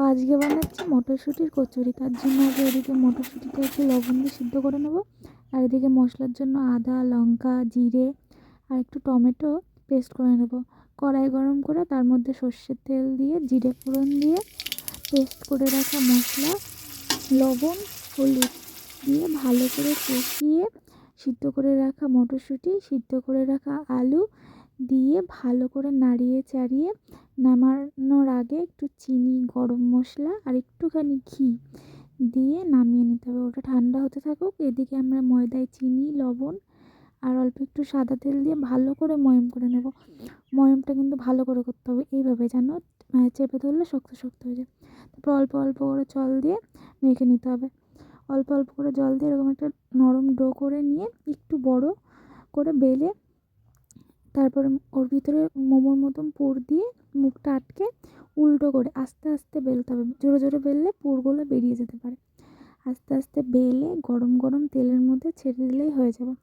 আজকে বানাচ্ছি মটরশুঁটির কচুরি। তার জন্য আগে এদিকে মটরশুঁটিটা একটু লবণ দিয়ে সিদ্ধ করে নেব, আর এদিকে মশলার জন্য আদা, লঙ্কা, জিরে আর একটু টমেটো পেস্ট করে নেব। কড়াই গরম করে তার মধ্যে সর্ষের তেল দিয়ে জিরে ফোড়ন দিয়ে পেস্ট করে রাখা মশলা, লবণ, হলুদ দিয়ে ভালো করে কষিয়ে সিদ্ধ করে রাখা মটরশুঁটি, সিদ্ধ করে রাখা আলু দিয়ে ভালো করে নাড়িয়ে চাড়িয়ে নামানোর আগে একটু চিনি, গরম মশলা আর একটুখানি ঘি দিয়ে নামিয়ে নিতে হবে। ওটা ঠান্ডা হতে থাকুক। এদিকে আমরা ময়দায় চিনি, লবণ আর অল্প একটু সাদা তেল দিয়ে ভালো করে ময়ম করে নেব। ময়মটা কিন্তু ভালো করে করতে হবে, এইভাবে যেন চেপে ধরলে শক্ত শক্ত হয়ে যায়। তারপর অল্প অল্প করে জল দিয়ে মেখে নিতে হবে। অল্প অল্প করে জল দিয়ে এরকম একটা নরম ডো করে নিয়ে একটু বড় করে বেলে তারপরে ওর ভিতরে মোমোর মতন পুর দিয়ে মুখটা আটকে উল্টো করে আস্তে আস্তে বেলতে হবে। জোরে জোরে বেললে পুরগুলো বেরিয়ে যেতে পারে। আস্তে আস্তে বেলে গরম গরম তেলের মধ্যে ছেড়ে দিলেই হয়ে যাবে।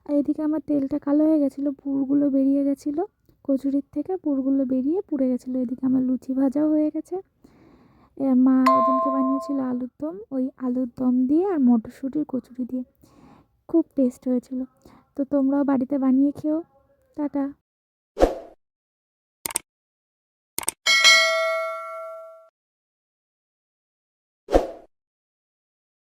আর এদিকে আমার তেলটা কালো হয়ে গেছিলো, পুরগুলো বেরিয়ে গেছিলো কচুরির থেকে, পুরগুলো বেরিয়ে পুড়ে গেছিলো। এদিকে আমার লুচি ভাজাও হয়ে গেছে। মা ওদিনকে বানিয়েছিল আলুর দম, ওই আলুর দম দিয়ে আর মটরশুঁটির কচুরি দিয়ে খুব টেস্ট হয়েছিল। তো তোমরাও বাড়িতে বানিয়ে খেও। টাটা।